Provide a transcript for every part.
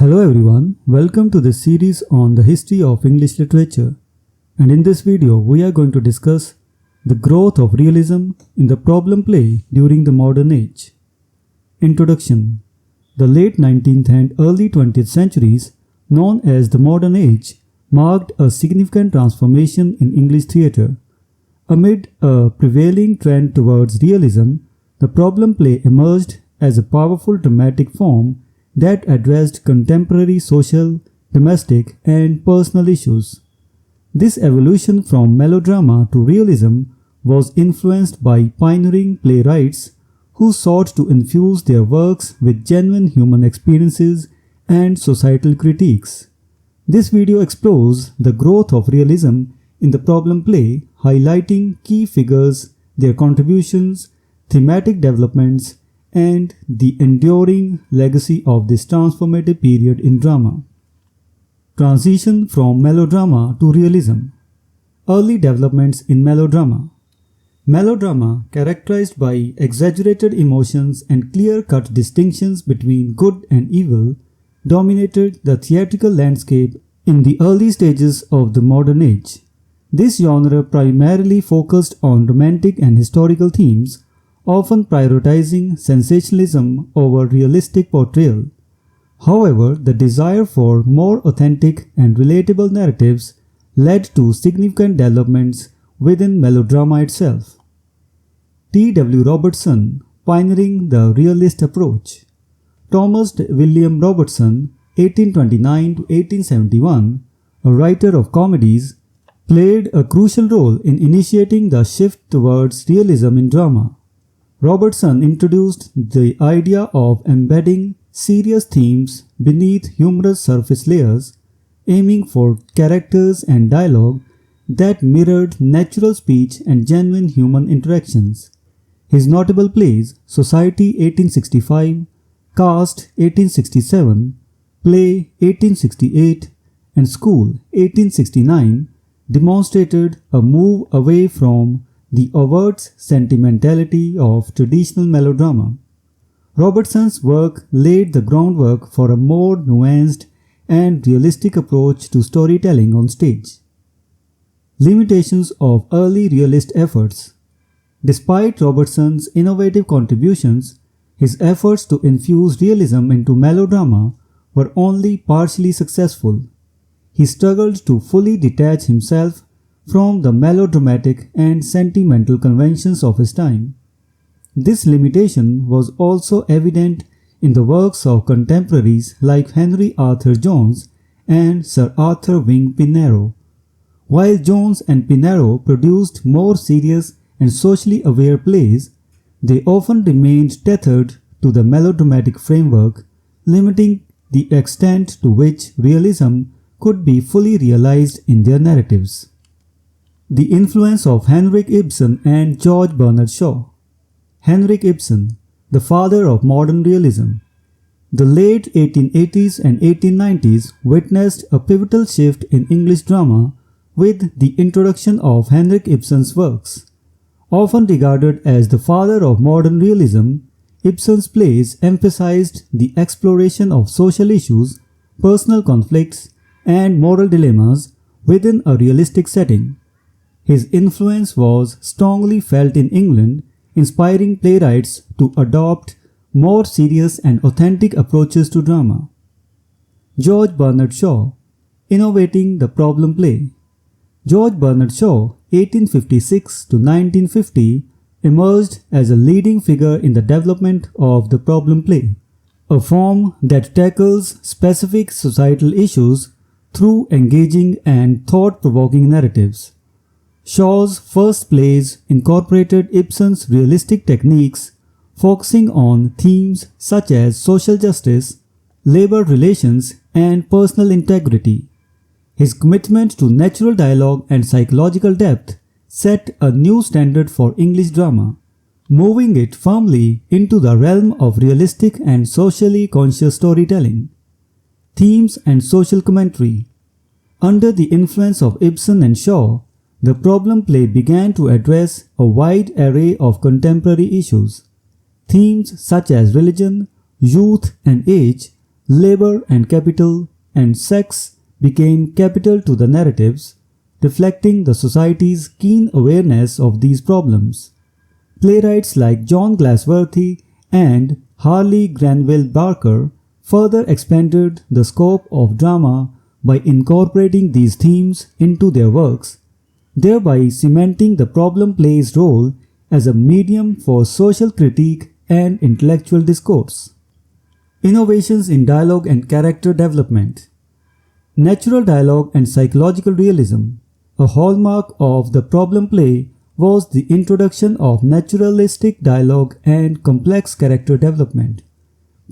Hello everyone, welcome to this series on the history of English literature. And in this video, we are going to discuss the growth of realism in the problem play during the modern age. Introduction. The late 19th and early 20th centuries, known as the modern age, marked a significant transformation in English theatre. Amid a prevailing trend towards realism, the problem play emerged as a powerful dramatic form that addressed contemporary social, domestic, and personal issues. This evolution from melodrama to realism was influenced by pioneering playwrights who sought to infuse their works with genuine human experiences and societal critiques. This video explores the growth of realism in the problem play, highlighting key figures, their contributions, thematic developments, and the enduring legacy of this transformative period in drama. Transition from melodrama to realism. Early developments in melodrama. Melodrama, characterized by exaggerated emotions and clear-cut distinctions between good and evil, dominated the theatrical landscape in the early stages of the modern age. This genre primarily focused on romantic and historical themes, often prioritizing sensationalism over realistic portrayal. However, the desire for more authentic and relatable narratives led to significant developments within melodrama itself. T. W. Robertson, pioneering the realist approach. Thomas William Robertson, 1829 to 1871, a writer of comedies, played a crucial role in initiating the shift towards realism in drama. Robertson introduced the idea of embedding serious themes beneath humorous surface layers, aiming for characters and dialogue that mirrored natural speech and genuine human interactions. His notable plays, Society 1865, Caste 1867, Play 1868, and School 1869, demonstrated a move away from the overt sentimentality of traditional melodrama. Robertson's work laid the groundwork for a more nuanced and realistic approach to storytelling on stage. Limitations of early realist efforts. Despite Robertson's innovative contributions, his efforts to infuse realism into melodrama were only partially successful. He struggled to fully detach himself from the melodramatic and sentimental conventions of his time. This limitation was also evident in the works of contemporaries like Henry Arthur Jones and Sir Arthur Wing Pinero. While Jones and Pinero produced more serious and socially aware plays, they often remained tethered to the melodramatic framework, limiting the extent to which realism could be fully realized in their narratives. The influence of Henrik Ibsen and George Bernard Shaw. Henrik Ibsen, the father of modern realism. The late 1880s and 1890s witnessed a pivotal shift in English drama with the introduction of Henrik Ibsen's works. Often regarded as the father of modern realism, Ibsen's plays emphasized the exploration of social issues, personal conflicts, and moral dilemmas within a realistic setting. His influence was strongly felt in England, inspiring playwrights to adopt more serious and authentic approaches to drama. George Bernard Shaw, innovating the problem play. George Bernard Shaw, 1856 to 1950, emerged as a leading figure in the development of the problem play, a form that tackles specific societal issues through engaging and thought-provoking narratives. Shaw's first plays incorporated Ibsen's realistic techniques, focusing on themes such as social justice, labor relations, and personal integrity. His commitment to natural dialogue and psychological depth set a new standard for English drama, moving it firmly into the realm of realistic and socially conscious storytelling. Themes and social commentary. Under the influence of Ibsen and Shaw, the problem play began to address a wide array of contemporary issues. Themes such as religion, youth, and age labor and capital, and sex became capital to the narratives, reflecting the society's keen awareness of these problems. Playwrights like John Glassworthy and Harley Granville Barker further expanded the scope of drama by incorporating these themes into their works, thereby cementing the problem play's role as a medium for social critique and intellectual discourse. Innovations in dialogue and character development. Natural dialogue and psychological realism. A hallmark of the problem play was the introduction of naturalistic dialogue and complex character development.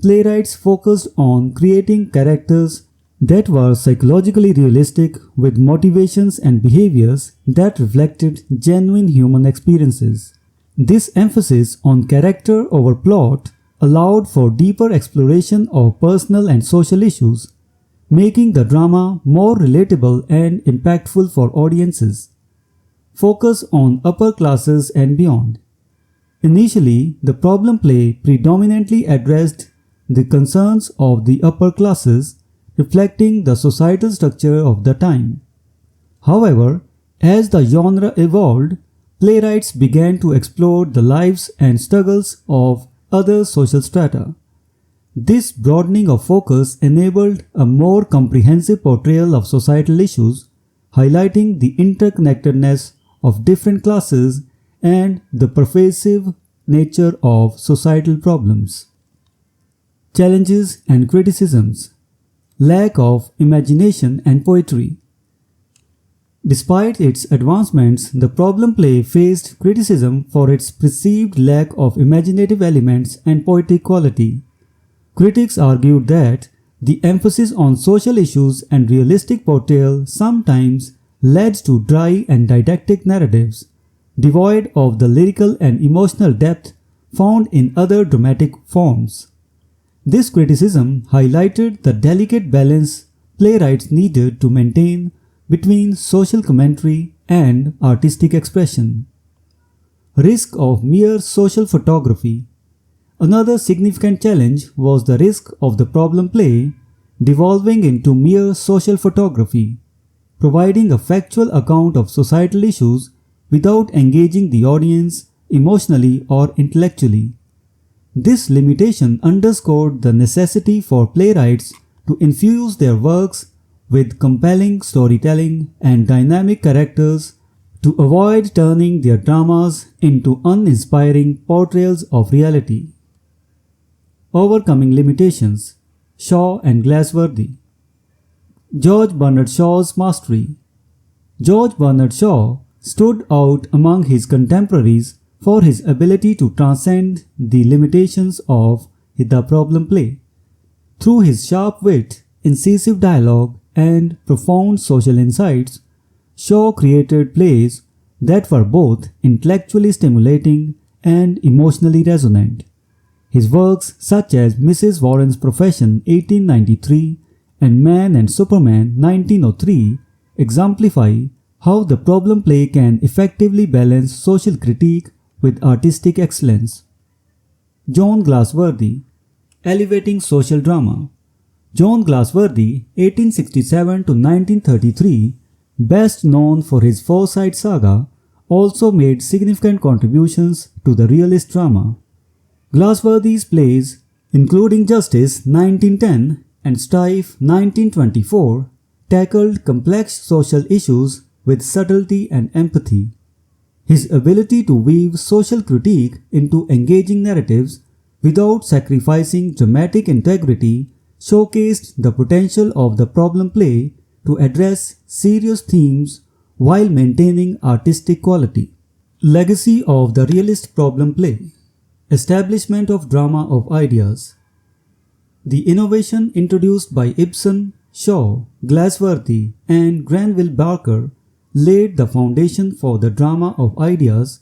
Playwrights focused on creating characters that were psychologically realistic with motivations and behaviors that reflected genuine human experiences. This emphasis on character over plot allowed for deeper exploration of personal and social issues, making the drama more relatable and impactful for audiences. Focus on upper classes and beyond. Initially, the problem play predominantly addressed the concerns of the upper classes, reflecting the societal structure of the time. However, as the genre evolved, playwrights began to explore the lives and struggles of other social strata. This broadening of focus enabled a more comprehensive portrayal of societal issues, highlighting the interconnectedness of different classes and the pervasive nature of societal problems. Challenges and criticisms. Lack of imagination and poetry. Despite its advancements, the problem play faced criticism for its perceived lack of imaginative elements and poetic quality. Critics argued that the emphasis on social issues and realistic portrayal sometimes led to dry and didactic narratives, devoid of the lyrical and emotional depth found in other dramatic forms. This criticism highlighted the delicate balance playwrights needed to maintain between social commentary and artistic expression. Risk of mere social photography. Another significant challenge was the risk of the problem play devolving into mere social photography, providing a factual account of societal issues without engaging the audience emotionally or intellectually. This limitation underscored the necessity for playwrights to infuse their works with compelling storytelling and dynamic characters to avoid turning their dramas into uninspiring portrayals of reality. Overcoming limitations. Shaw and Glassworthy. George Bernard Shaw's mastery. George Bernard Shaw stood out among his contemporaries for his ability to transcend the limitations of the problem play. Through his sharp wit, incisive dialogue, and profound social insights, Shaw created plays that were both intellectually stimulating and emotionally resonant. His works such as Mrs. Warren's Profession 1893 and Man and Superman 1903 exemplify how the problem play can effectively balance social critique with artistic excellence. John Glassworthy, elevating social drama. John Glassworthy, 1867 to 1933, best known for his Forsyte saga, also made significant contributions to the realist drama. Glassworthy's plays, including Justice 1910 and Strife 1924, tackled complex social issues with subtlety and empathy. His ability to weave social critique into engaging narratives without sacrificing dramatic integrity showcased the potential of the problem play to address serious themes while maintaining artistic quality. Legacy of the realist problem play. Establishment of drama of ideas. The innovation introduced by Ibsen, Shaw, Glassworthy, and Granville Barker laid the foundation for the drama of ideas,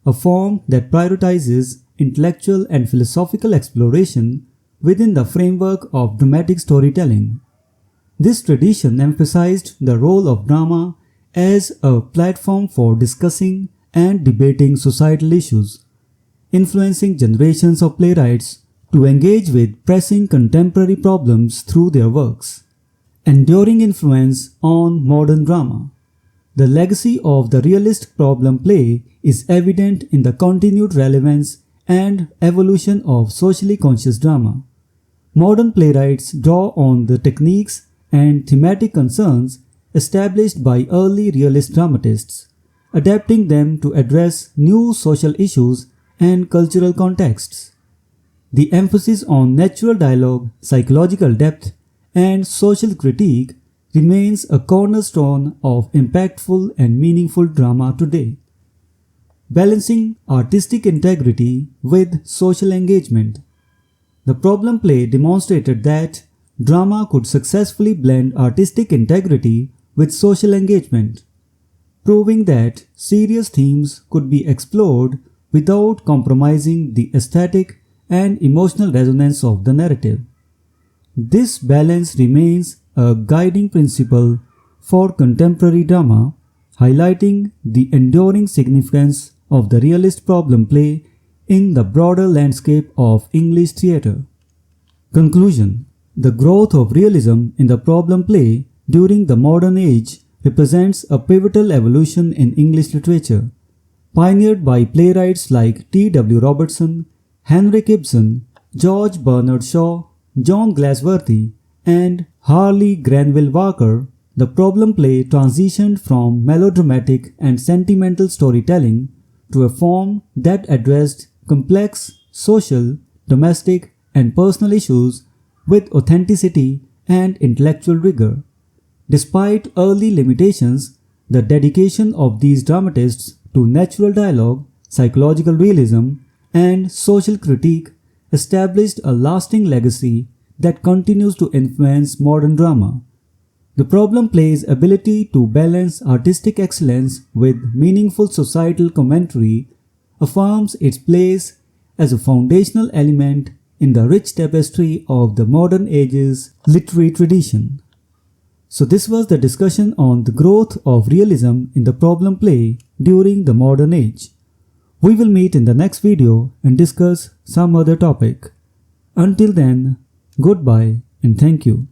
a form that prioritizes intellectual and philosophical exploration within the framework of dramatic storytelling. This tradition emphasized the role of drama as a platform for discussing and debating societal issues, influencing generations of playwrights to engage with pressing contemporary problems through their works. Enduring influence on modern drama. The legacy of the realist problem play is evident in the continued relevance and evolution of socially conscious drama. Modern playwrights draw on the techniques and thematic concerns established by early realist dramatists, adapting them to address new social issues and cultural contexts. The emphasis on natural dialogue, psychological depth, and social critique remains a cornerstone of impactful and meaningful drama today. Balancing artistic integrity with social engagement. The problem play demonstrated that drama could successfully blend artistic integrity with social engagement, proving that serious themes could be explored without compromising the aesthetic and emotional resonance of the narrative. This balance remains a guiding principle for contemporary drama, highlighting the enduring significance of the realist problem play in the broader landscape of English theatre. Conclusion. The growth of realism in the problem play during the modern age represents a pivotal evolution in English literature, pioneered by playwrights like T.W. Robertson, Henrik Ibsen, George Bernard Shaw, John Galsworthy, and Harley Granville Walker. The problem play transitioned from melodramatic and sentimental storytelling to a form that addressed complex social, domestic, and personal issues with authenticity and intellectual rigor. Despite early limitations, the dedication of these dramatists to natural dialogue, psychological realism, and social critique established a lasting legacy that continues to influence modern drama. The problem play's ability to balance artistic excellence with meaningful societal commentary affirms its place as a foundational element in the rich tapestry of the modern age's literary tradition. So this was the discussion on the growth of realism in the problem play during the modern age. We will meet in the next video and discuss some other topic. Until then, goodbye and thank you.